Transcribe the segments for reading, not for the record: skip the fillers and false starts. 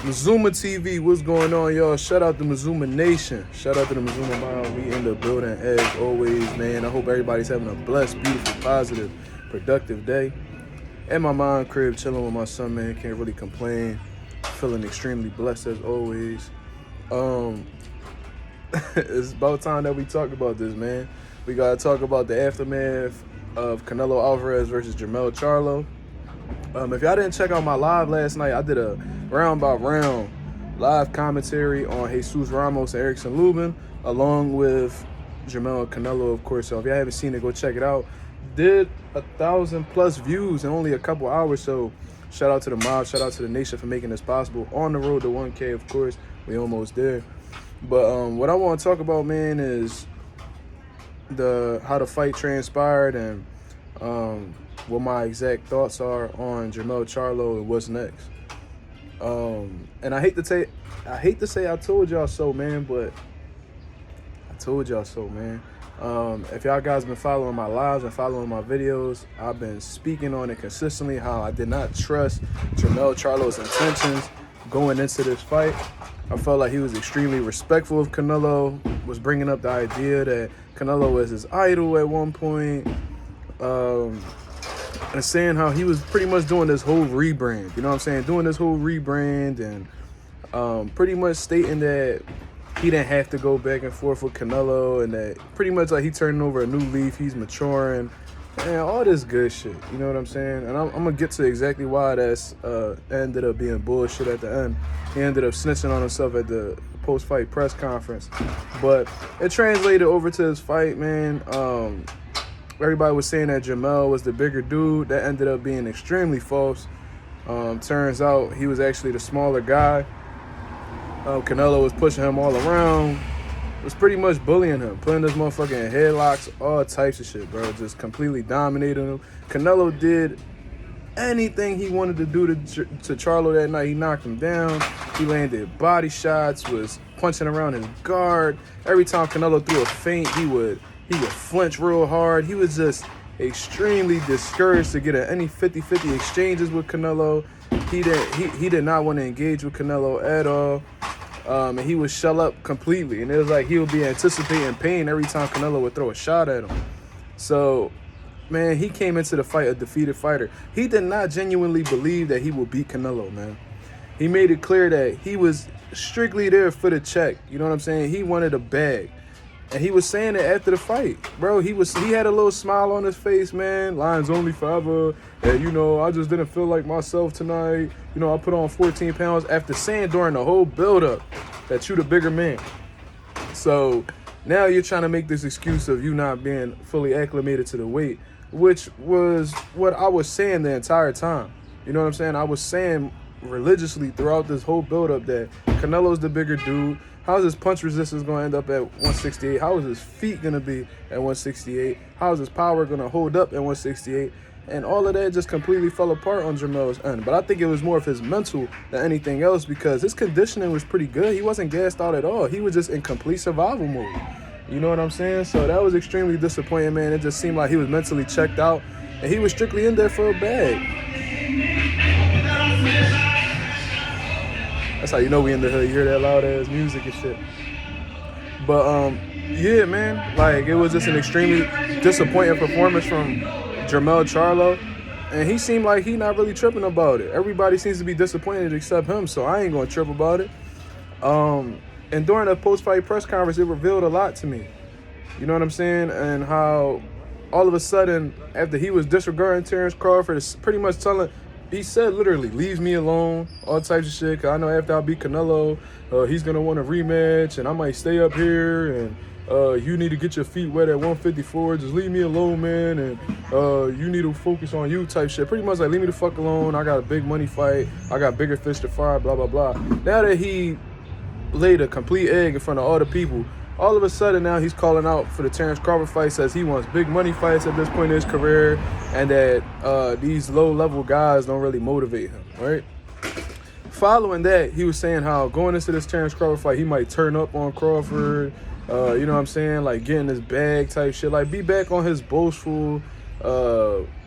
Mazuma TV, what's going on, y'all? Shout out to Mazuma Nation. Shout out to the Mazuma Mile. We in the building as always, man. I hope everybody's having a blessed, beautiful, positive, productive day. At my mom crib, chilling with my son, man. Can't really complain. Feeling extremely blessed as always. It's about time that we talk about this, man. We gotta talk about the aftermath of Canelo Alvarez versus Jermell Charlo. If y'all didn't check out my live last night, I did a round by round live commentary on Jesus Ramos and Erickson Lubin, along with Jermell and Canelo, of course. So if y'all haven't seen it, go check it out. Did 1,000+ views in only a couple hours. So shout out to the mob, shout out to the nation for making this possible. On the road to 1K, of course. We almost there. But what I want to talk about, man, is how the fight transpired and what my exact thoughts are on Jermell Charlo and what's next. And I hate to say I told y'all so, man, but I told y'all so, man. If y'all guys been following my lives and following my videos, I've been speaking on it consistently, how I did not trust Jermell Charlo's intentions going into this fight. I felt like he was extremely respectful of Canelo, was bringing up the idea that Canelo was his idol at one point, and saying how he was pretty much doing this whole rebrand, you know what I'm saying? Doing this whole rebrand and pretty much stating that he didn't have to go back and forth with Canelo and that pretty much like he turning over a new leaf, he's maturing, and all this good shit, you know what I'm saying? And I'm going to get to exactly why that's ended up being bullshit at the end. He ended up snitching on himself at the post-fight press conference. But it translated over to his fight, man. Everybody was saying that Jermell was the bigger dude. That ended up being extremely false. Turns out he was actually the smaller guy. Canelo was pushing him all around. Was pretty much bullying him, putting this motherfucker in headlocks, all types of shit, bro. Just completely dominating him. Canelo did anything he wanted to do to Charlo that night. He knocked him down. He landed body shots, was punching around his guard. Every time Canelo threw a feint, he would flinch real hard. He was just extremely discouraged to get at any 50-50 exchanges with Canelo. He did not want to engage with Canelo at all. And he would shell up completely. And it was like he would be anticipating pain every time Canelo would throw a shot at him. So, man, he came into the fight a defeated fighter. He did not genuinely believe that he would beat Canelo, man. He made it clear that he was strictly there for the check. You know what I'm saying? He wanted a bag. And he was saying it after the fight. Bro, he had a little smile on his face, man. Lions only forever. And, you know, I just didn't feel like myself tonight. You know, I put on 14 pounds after saying during the whole build-up that you the bigger man. So now you're trying to make this excuse of you not being fully acclimated to the weight, which was what I was saying the entire time. You know what I'm saying? I was saying religiously throughout this whole build-up that Canelo's the bigger dude. How is his punch resistance going to end up at 168? How is his feet going to be at 168? How is his power going to hold up at 168? And all of that just completely fell apart on Jermell's end. But I think it was more of his mental than anything else because his conditioning was pretty good. He wasn't gassed out at all. He was just in complete survival mode. You know what I'm saying? So that was extremely disappointing, man. It just seemed like he was mentally checked out. And he was strictly in there for a bag. That's how you know we in the hood. You hear that loud ass music and shit. But yeah, man, like it was just an extremely disappointing performance from Jermell Charlo, and he seemed like he not really tripping about it. Everybody seems to be disappointed except him, so I ain't gonna trip about it. And during the post-fight press conference, it revealed a lot to me. You know what I'm saying? And how all of a sudden, after he was disregarding Terrence Crawford, it's pretty much telling. He said literally, leave me alone, all types of shit. Cause I know after I beat Canelo, he's going to want a rematch, and I might stay up here, and you need to get your feet wet at 154. Just leave me alone, man, and you need to focus on you type shit. Pretty much like, leave me the fuck alone. I got a big money fight. I got bigger fish to fry, blah, blah, blah. Now that he laid a complete egg in front of all the people, all of a sudden now he's calling out for the Terrence Crawford fight, says he wants big money fights at this point in his career, and that these low-level guys don't really motivate him, right? Following that, he was saying how going into this Terrence Crawford fight, he might turn up on Crawford, you know what I'm saying, like getting his bag type shit, like be back on his boastful,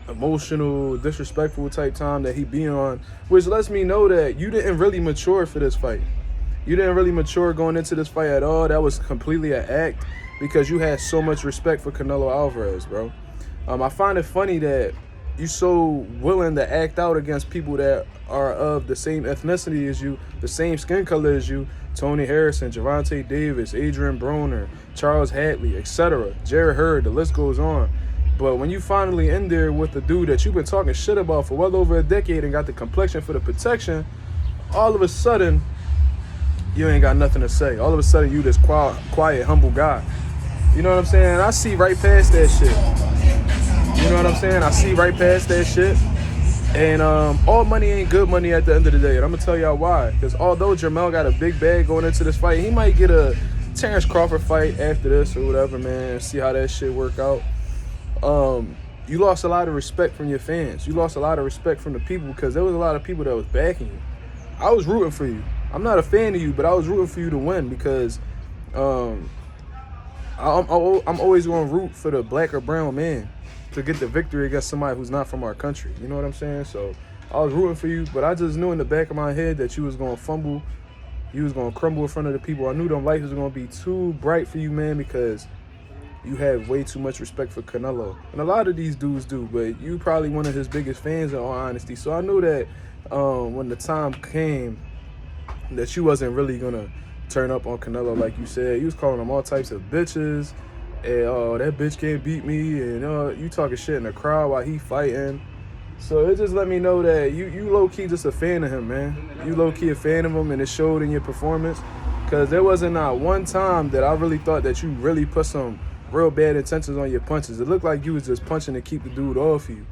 emotional, disrespectful type time that he be on, which lets me know that you didn't really mature for this fight. You didn't really mature going into this fight at all. That was completely an act because you had so much respect for Canelo Alvarez, bro. I find it funny that you so willing to act out against people that are of the same ethnicity as you, the same skin color as you, Tony Harrison, Gervonta Davis, Adrian Broner, Charles Hadley, etc., Jared Hurd, the list goes on. But when you finally in there with the dude that you've been talking shit about for well over a decade and got the complexion for the protection, all of a sudden, you ain't got nothing to say. All of a sudden, you this quiet, humble guy. You know what I'm saying? I see right past that shit. You know what I'm saying? I see right past that shit. And all money ain't good money at the end of the day. And I'm going to tell y'all why. Because although Jermell got a big bag going into this fight, he might get a Terrence Crawford fight after this or whatever, man. See how that shit work out. You lost a lot of respect from your fans. You lost a lot of respect from the people because there was a lot of people that was backing you. I was rooting for you. I'm not a fan of you, but I was rooting for you to win because I'm always going to root for the black or brown man to get the victory against somebody who's not from our country. You know what I'm saying? So I was rooting for you, but I just knew in the back of my head that you was going to fumble. You was going to crumble in front of the people. I knew them lights was going to be too bright for you, man, because you have way too much respect for Canelo. And a lot of these dudes do, but you probably one of his biggest fans in all honesty. So I knew that when the time came that you wasn't really going to turn up on Canelo like you said. You was calling him all types of bitches. And, oh, that bitch can't beat me. And you talking shit in the crowd while he fighting. So it just let me know that you low-key just a fan of him, man. You low-key a fan of him, and it showed in your performance. Because there wasn't not one time that I really thought that you really put some real bad intentions on your punches. It looked like you was just punching to keep the dude off you.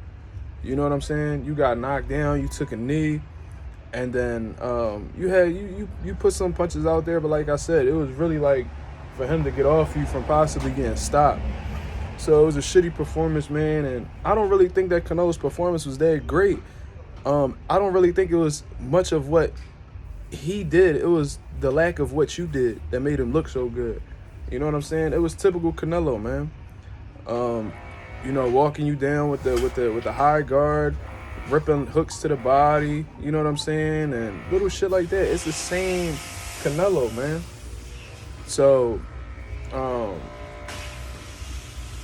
You know what I'm saying? You got knocked down. You took a knee. And then you put some punches out there, but like I said, it was really like for him to get off you from possibly getting stopped. So it was a shitty performance, man, and I don't really think that Canelo's performance was that great. I don't really think it was much of what he did. It was the lack of what you did that made him look so good. You know what I'm saying? It was typical Canelo, man. Walking you down with the high guard, ripping hooks to the body, you know what I'm saying? And little shit like that. It's the same Canelo, man. So,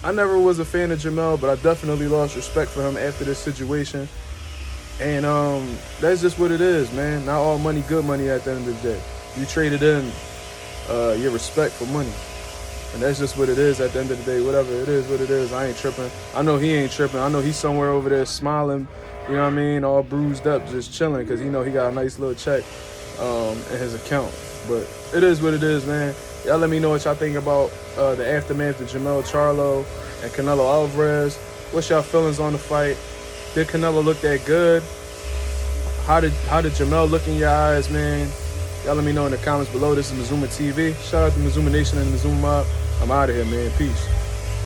I never was a fan of Jermell, but I definitely lost respect for him after this situation. And that's just what it is, man. Not all money, good money at the end of the day. You traded in your respect for money. And that's just what it is at the end of the day. Whatever it is, what it is. I ain't tripping. I know he ain't tripping. I know he's somewhere over there smiling, you know what I mean, all bruised up, just chilling, because he got a nice little check in his account. But it is what it is, man. Y'all let me know what y'all think about the aftermath of Jermell Charlo and Canelo Alvarez. What's y'all feelings on the fight? Did Canelo look that good? How did Jermell look in your eyes, man? Y'all let me know in the comments below. This is Mazuma TV. Shout out to Mazuma Nation and the Mazuma Mob. I'm out of here, man. Peace.